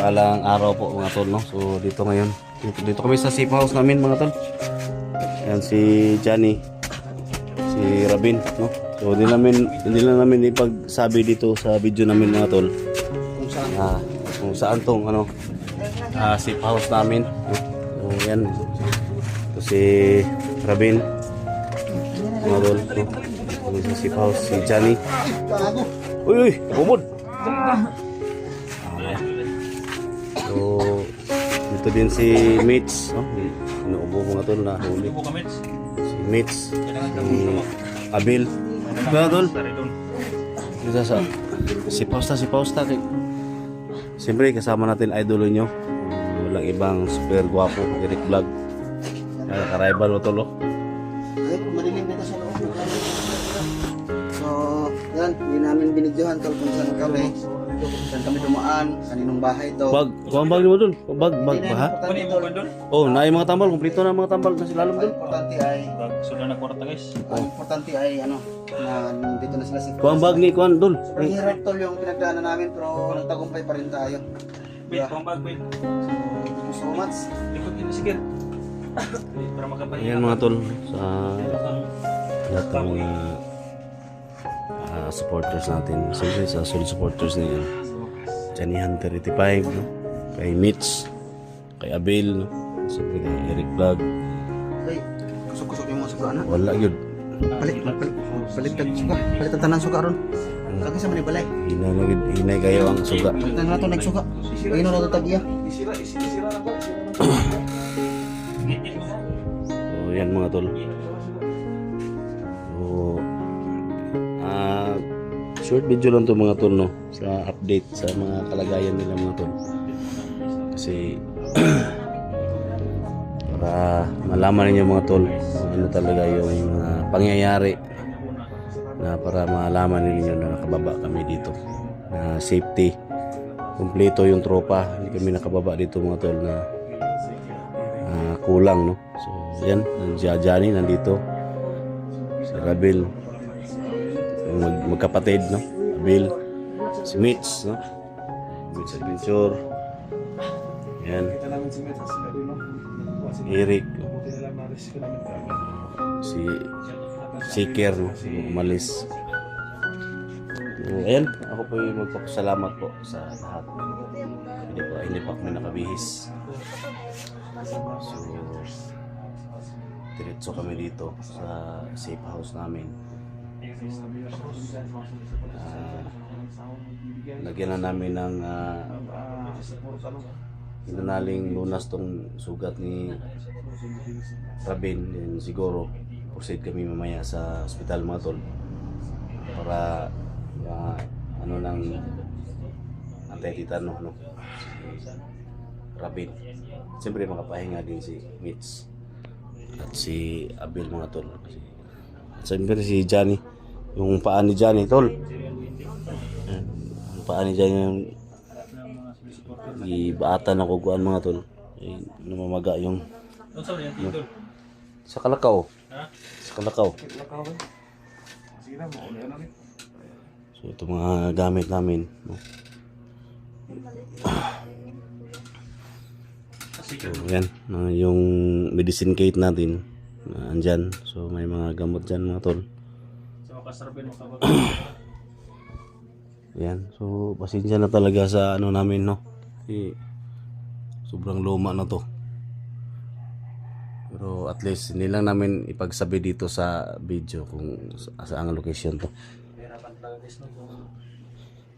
Palang araw po mga tol, no? So dito ngayon, dito kami sa safe house namin mga tol. Yan si Johnny, si Rabin, no? So hindi lang namin ipagsabi dito sa video namin mga tol kung saan tong safe house namin, no? So yan, ito si Rabin mga tol, no? Kami sa safe house, si Johnny. Uy, bumod! So, dito din si Mitch, no? Inuubo ko nga tol na huli. Si Mitch, si Abil. Mga tol. Dito sa si Pausta. Siyempre, kasama natin idol nyo. Walang ibang super guwapo, Eric Vlog. Nakaka-rival mo tol, no? Madilim dito sa loob. So, yan, hindi namin binidyohan tol kung saan kami. Saan kami dumaan, kaninong bahay to. Kuha ang bag mo dun. Bag, ha? Importante tol. Oh, naay mga tambal. Kumpleto na mga tambal na silalom Ang dun. importante ay, Sudah na kwarta guys. ang importante ay na nandito na sila si Kuha ang bag ni Kuan dun. Sobrang hirap tol yung pinagdaanan namin pero nagtagumpay pa rin tayo. Wait, pambag, wait. Thank you so much. Likod yun, sige. Para makapahinga. Ayan mga tol, sa lahat ng mga supporters natin. Siyempre sa solid supporters na yun. Johnny Hunter 85, no? Kay Mitch, kay Abel, no? Siyempre kay Eric Vlog. Ay, kusok-kusok yung mga suka na. Wala yun. Palit tag suka. Palit ang tanan suka ron. Kaki sa mani balay. Hinay kayo ang suga. Palit na nato nagsuka. Ayun na nato tag-iya. So yan mga tol. So short video lang to mga tol, no? Sa update sa mga kalagayan nila mga tol. Kasi para malaman ninyo mga tol kung ano talaga yung mga pangyayari, na para malaman ninyo na nakababa kami dito, na safety kumpleto yung tropa, hindi kami nakababa dito mga tol na kulang, no? So yan, si Johnny nandito, si Rabel, yung magkapatid, no? Abil, si Mitch, no? Mitch Adventure, yan, Eric, si Siker, no? Umalis. So, ayan, ako po yung magpapasalamat po sa lahat. Hindi pa kami nakabihis. So, diretso kami dito sa safe house namin. Lagyan na namin ng hinanaling lunas tong sugat ni Rabin. Then siguro proceed kami mamaya sa hospital mga tol para ng anti-tetano, no? Si Rabin. Siyempre makapahinga din si Mitch at si Abel mga tol. At siyempre si Johnny, yung paa ni Johnny tol. Yung paa ni Johnny yung ibaatan na kuguan mga tol. Namamaga yung sa Kalakaw. Sa Kalakaw. So ito mga gamit namin, no? So yan, yung medicine kit natin andyan. So may mga gamot dyan mga tol. Yan, so pasensya na talaga sa namin, no? Sobrang luma na to. Pero at least hindi lang namin ipagsabi dito sa video kung saan ang location to.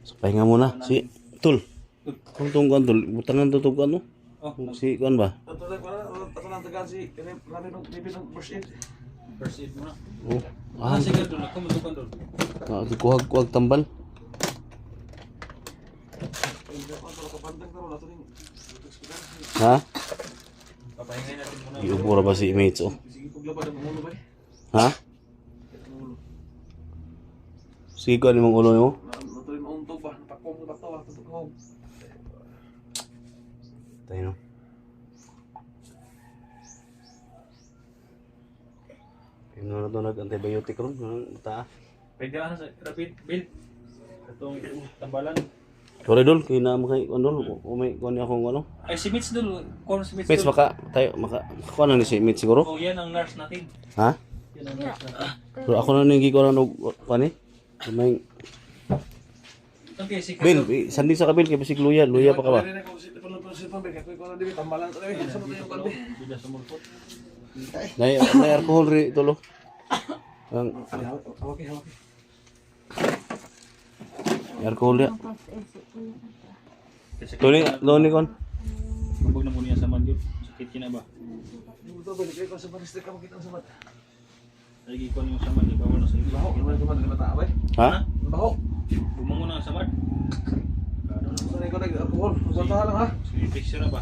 So pahinga muna si Tul. Kung tungguan Tul, butangan to tungguan, no? Si kuan ba? First aid muna. Oh. Sige doon, ako matukan doon. Kuhag tambal. Ha? Papahingay natin muna. Iubura ba si Mates, oh? Ha? Sige ko ano mong ulo mo? Tayo, no? Ano na ito nag-antibiotic ron? Mata? Pwede ka na sa rapid bill. Itong tambalan. Sorry dol, kaya na makay dol, umay kuan ni akong ano. Ay, si Mitch dul. Kung si Mitch Mitch dul. maka tayo maka kuan na ni si Mitch siguro. Oh, yan ang nurse natin. Ha? Yan ang nurse natin. So ako na ning gikuan og kuan ni. May Okay, si Bil, sandi sa kabil kay bisig luya pa ka ba? Bila sumulpot. Nay alcohol ri tulo. Ang alcohol ya. Kasi Doni kon. Mabog na po niya sa mandyot. Sakit kina ba? Lagi ko yung samad, di ba wala sa iba? Ha? Bumangon na ang samad. Sige, picture na ba?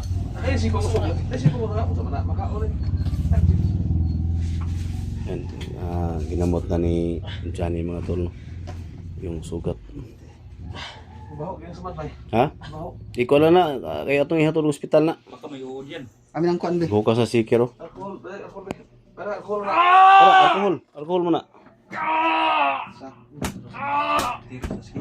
Yan, ginamot na ni Johnny mga tol. Yung sugat. Ha? Ikaw lang na, kaya itong ihatod ospital na. Baka may uod yan. Amin ang kuan be. Bukas sa sikero. Alcohol mo na. Tiro sa skin.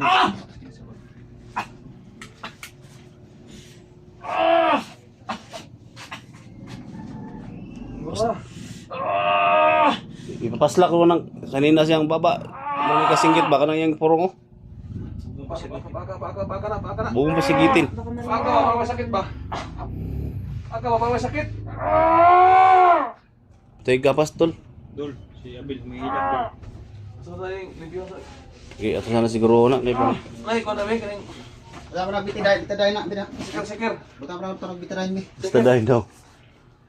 Ipapasla ko ng kanina siyang baba. Mga kasinggit baka nang yung purong oh. Buong pasigitin. Tayo gapas tol. Dul, si Abil, may ilang dul. Okay, ato sana siguro na. Kaya pa. Wala ko na bitiday na bida. Buta pa na ito nagbitidahin be. Bistadahin daw.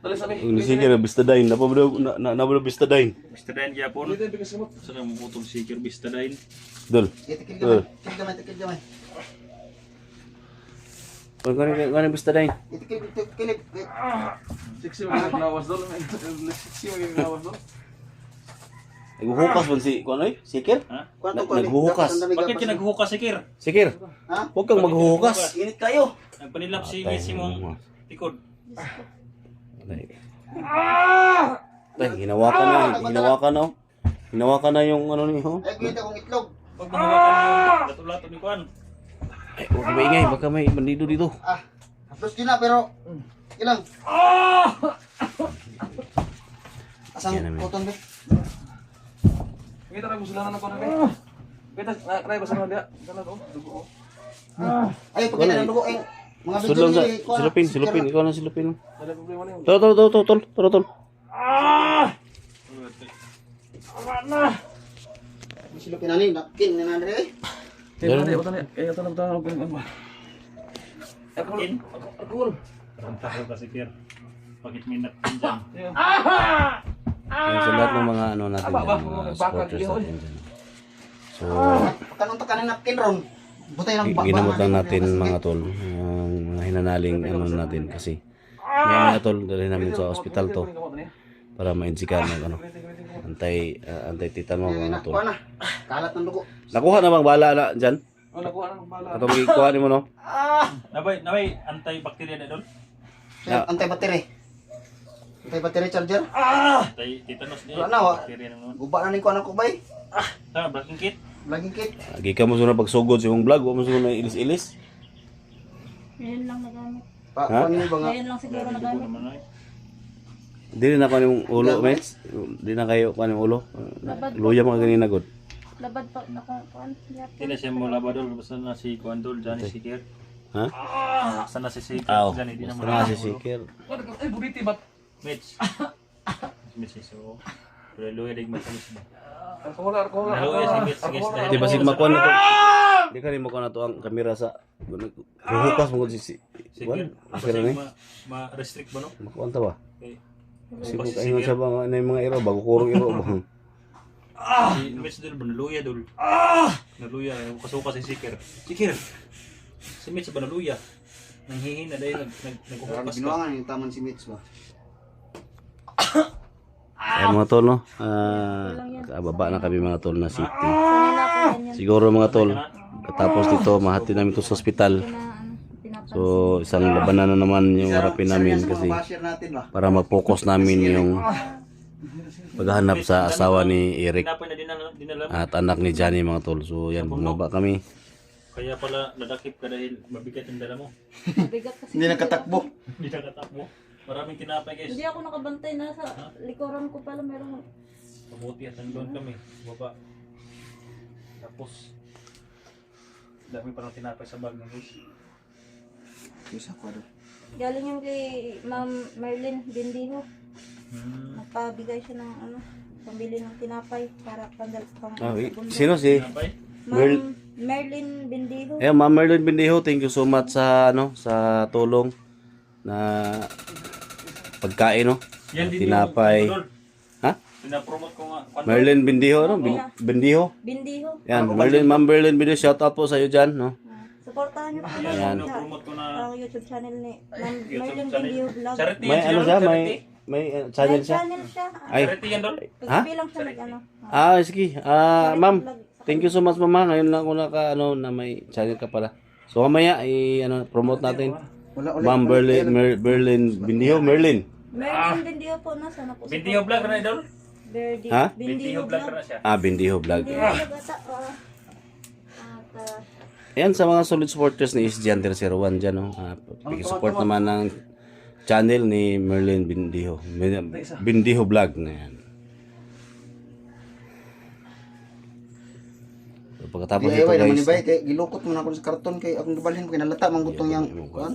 Hindi sige na bistadahin. Napabro bistadahin. Mr. Dan Japon. Saan ang mukutong sikir Bistadain? Dol. Tikil gamay. Kung bistadahin? Tikil. Naghuhukas ba si Kuanoy? Sikir? Ha? Kuan to Naghuhukas. Bakit ka naghuhukas sikir? Sikir. Ha? Huwag kang maghuhukas. Init kayo. Nagpanilap si Mitch mong likod. Tay, hinawakan na. Hinawakan na yung ano ni ho. Ay kita kong itlog. Pag mahawakan yung lato-lato ni Kuan. Ay, huwag ka maingay, baka may bandido dito. Tapos din na pero ilang. Asang Yan namin. puton be. Kita na gusto lang na ko na Kita na basa na dia. Kana to, dugo. Ay pag na dugo ay mga Sulong sa, video silupin, ikaw na silupin. Ada problema ni. Tol. silupin ani napkin na nare. Kaya na utan kaya tanong tanong ko ba. Alcohol. Tayo ka sikir. Bakit may napkin dyan? Yung sa lahat ng mga ano natin dyan, mga supporters natin dyan. So, Kanong to kanang napkin ron. Butay lang ginamot lang natin mga tol, yung mga hinanaling ano natin kasi. Mga tol, dali namin sa ospital to para ma-insikan ng ano, anti-tetano mga tol. Kuan na. Kalat ng dugo. Nakuha na bang bala na dyan? Oh, nakuha na ng bala. Atong ikuha ni mo no? Nabay, antibacteria na doon? Antay battery. Antay battery charger. Tetanus niya. Wala na, wa. Bacteria naman. Guba na ni kuan ako bay. Tama, braking kit. Laging kit. Agi ka mo suna pagsugod sa imong vlog, mo suna ilis-ilis. Ngayon lang nagamit. Pa Ha? kuan ni ba nga. Ngayon lang siguro Dugo nagamit. naman ay. Dili na kuha yung ulo, mates. Di na kayo kuha yung ulo. Luya mga ganina god. Labad pa ako kuan. Hindi na siya mula ba doon? Basta na si Kuan doon, Johnny Sikir. Ha? Basta na si Sikir. Aw, Johnny, di na basta mula. na si Sikir. Ay, buriti ba? Mitch. Mitch, so. Pero luya dig matamis ba? Alcohol. Naluya si Mitch. Sige, dahil Di ba sig nakuha makuha na to? Di ka rin makuha na to ang kamera sa huhukas mo si Sikir. Kuan. Basta Pero ni ma-restrict ba no? makuha ta ba? Okay. Kasi mo kayo sa mga ano yung mga iro bago kurong iro ba. Si Mitch doon ba? Naluya doon. Naluya. Kasuka si Sikir. Sikir! Si Mitch ba naluya? Nanghihina dahil nagkukupas ka. Binuangan yung taman si Mitch ba. Ay mga tol no. Baba na kami mga tol na city. Sanay na ako ganyan. Siguro mga tol katapos dito mahati namin to sa ospital. Na pinapansin. So isang labanan na naman yung harapin namin kasi Basher natin ba. para mag-focus namin yung paghahanap sa asawa ni Eric Tinapay na dinala. at anak ni Johnny mga tol. So yan bumaba kami. Kaya pala nadakip ka dahil mabigat yung dala mo. Mabigat kasi. Hindi nakatakbo. Hindi nakatakbo. Maraming tinapay guys. Hindi ako nakabantay. Nasa likuran ko pala meron. Mabuti at nandun kami. Baba. Tapos, dami pa ng tinapay sa bag ng guys. Isa ko doon. Galing yung kay Ma'am Merlin Bindiho. Nagpabigay siya ng pambili ng tinapay para pang Sino si? Tinapay? Ma'am Merlin Bindiho. Eh, Ma'am Merlin Bindiho, thank you so much sa sa tulong na pagkain, no? Yan din Tinapay. yung Ha? pinapromote ko nga. Merlin Bindiho, no? Bindiho. Bindiho. Yan, Ma'am Merlin Bindiho, shout out po sa iyo diyan, no? Supportahan niyo po Yan, yan. pinapromote ko na Ang YouTube channel ni Ma'am YouTube Merlin channel. Bindiho Vlog. Charity May yan ano Dol, siya, charity. may channel siya. Channel siya. Ay. Charity yan Dol. Ha? Bilang siya nag Sige. Ma'am, thank you so much, mama. Ngayon lang ako na may channel ka pala. So mamaya promote natin. Wala ulit. Ma'am Merlin Bindiho, Merlin. Merlin Bindiho po nasa na po. Bindiho vlog na Dol. Ha? Bindiho vlog na siya. Bindiho Vlog. Bindiho Vlog ata. Ayan sa mga solid supporters ni SG Hunter 01 dyan, no? Pag-support naman ng channel ni Merlin Bindiho. Bindiho Vlog na yan. So, pagkatapos ito DIY naman guys, ni Bay, kay gilukot mo na ako sa karton kay akong gibalhin ko nalata man gutong yang kuan.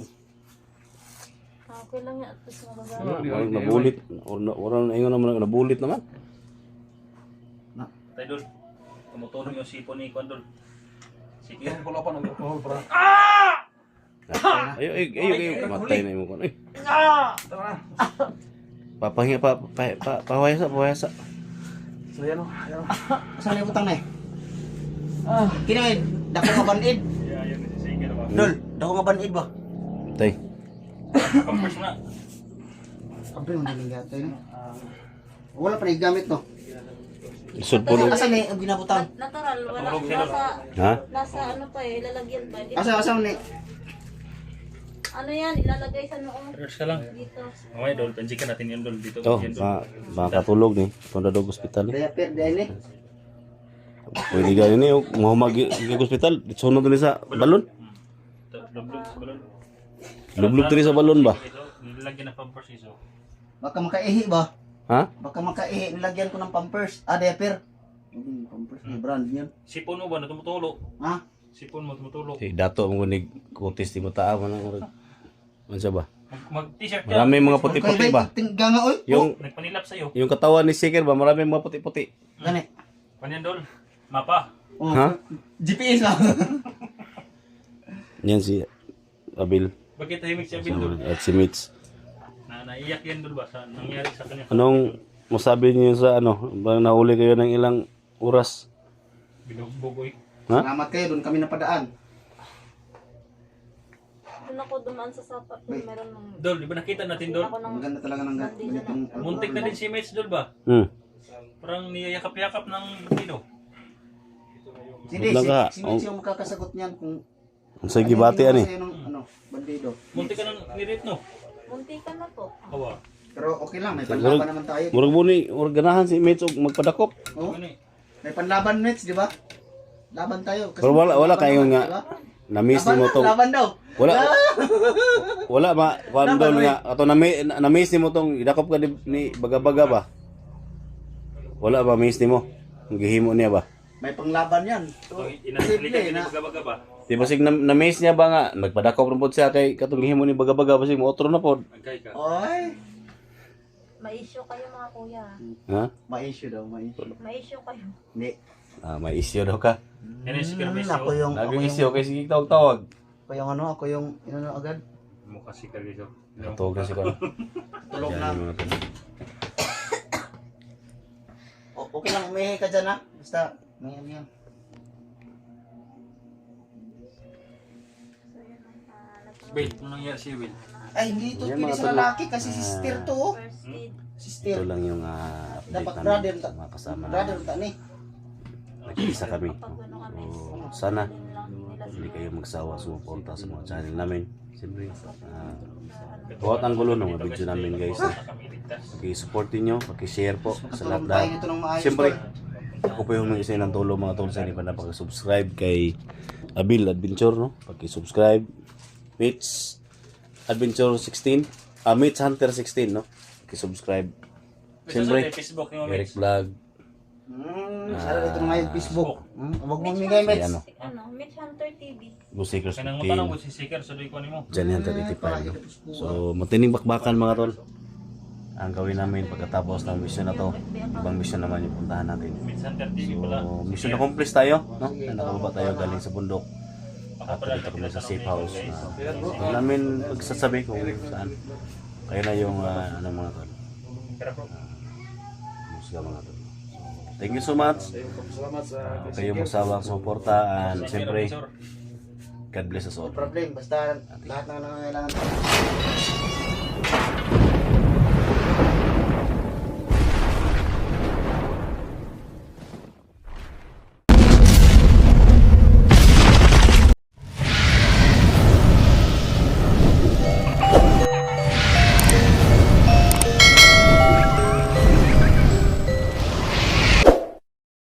Okay lang yan. At least magagawa. nabulit. Orang ingon naman nabulit naman. Tay Dol. Tumutulong yung sipon ni Kwan Dol. Sige. Wala pa ng alcohol para. Ayo, matay na mo kon. Ay, Tara na. papahinga pahwayasa. So yan o. Yan o. Asa na butang na eh? Kinain, dako nga banid. Yeah, yun si Sige na ba. Dol, dako nga banid ba? Tay. Pampers na. Abre mo daling gatay no. Wala pa gamit no. Lisod po. Asa ni ang ginabutang? Natural. Wala. Natulog siya, no? Ha? Nasa ano pa eh. Lalagyan pa. Dito. Asa ni? Ano yan? Ilalagay sa noong. Reverse ka lang. Dito. Okay Dol, pensikan natin yan Dol. Dito. Oh, yan, Dol. makatulog ni. Punta daw hospital ni. Daya per daya ni. Pwede gani ni mahumag sa hospital. Sunod ni sa balon. Lublog sa balon. Lublog diri sa balon ba? Nilagyan ng pampers iso. Baka makaihi ba? Ha? Baka makaihi nilagyan ko ng pampers. Diaper. Pampers na brand niyan. Sipon mo ba na tumutulo? Ha? Sipon mo tumutulo. Si Dato mo kunig kutis di mo taa man ang Unsa ba? Mag-t-shirt ka. Marami mga puti-puti ba? Ganga oy. Yung Nagpanilap sa'yo. yung katawan ni Siker ba? Marami mga puti-puti. Gani. Kanyan Dol. Mapa. Oh, Ha? GPS lang. Yan si Abil Bakit tahimik siya Bill Dol? at si Mitch. Naiyak yan Dol ba? Sa nangyari sa kanya. Anong masabi niyo sa ba nahuli kayo ng ilang oras? Binubugoy. Ha? Salamat kayo doon kami napadaan. Doon ako dumaan sa sapat. Meron ng. Dol, di ba nakita natin Dol? Ako ng. Ang ganda talaga ng ganitong Muntik na din si Mitch Dol ba? Parang niyayakap-yakap ng bandido. Hindi, Wala ka. si Mitch yung makakasagot niyan kung Ang sa gibati ginawa ani. sa'yo nung, bandido. Muntik ka nang nirit no? Munti ka na po. Awa. Pero okay lang, may panlaban naman tayo. Murag muni, murag ganahan si Mitch og magpadakop. Oh, Ano eh? may panlaban Mitch, di ba? Laban tayo. Kasi Pero wala laban kayo naman, nga di ba? na-miss Laban nimo na, tong laban daw. wala ba kuan daw nga ato na-miss nimo tong idakop ka ni baga-baga ba? Wala ba miss nimo? Ang gihimo niya ba? May panglaban yan. So, Inasali ka simple na. baga-baga ba? Di ba sig na-miss niya ba nga nagpadakop ra pod siya kay katong gihimo ni baga-baga basig mo otro na pod. Agay ka. Oy, May issue kayo mga kuya. Ha? ma-issue daw, ma-issue. May issue kayo. Hindi. May issue daw ka. Yan yung sikir Ako yung, Nag-issue kay sige tawag. ako yung, agad. Mukha sikir dito. Tawag na si kon. Tulog na. Okay lang, umihi ka dyan ha. Basta, umihi yan. Wait, ano nangyari siya Will? Ay, hindi ito Yan, pwede mga sa tol. lalaki kasi sister to. Oh. First aid. Sister. Ito lang yung update Dapat namin brother, sa mga kasama brother namin. ta ni. Nag-isa kami. Pag ano kami. So, sana Din lang nila hindi kayo magsawa sumuporta sa mga channel namin. Siyempre, bawat ang gulo ng mga video namin guys. Kami ligtas. Paki-supportin nyo, paki-share po sa Katulong tayo lahat-lahat. nito ng maayos. Siyempre, tol. ako po yung isa ng tulong mga tol sa inyo pa napaka-subscribe kay Abil Adventure, no? Paki-subscribe. Mitch Adventure 16. Mitch Hunter 16, no? Paki-subscribe. Siyempre, Facebook yung Eric Vlog. Sana dito na ngayon Facebook. Huwag mo migay, Mets. Ano? Mitch Hunter TV. Go Seekers Kaya nang 15. matanong ko si Siker sa doy ko nimo. Johnny Hunter 85, no? So, matining bakbakan mga tol. Ang gawin namin pagkatapos ng mission na to. Ibang mission naman yung puntahan natin. Mitch Hunter TV pala. So, mission accomplished tayo, no? Nakababa tayo galing sa bundok. At dito kami sa safe house. Hindi namin pagsasabi kung saan. Kayo na yung ano mga tol. Musga mga tol. So, thank you so much. Salamat sa Kayo magsawang suporta and siyempre God bless us all. Problem, basta lahat ng nangangailangan.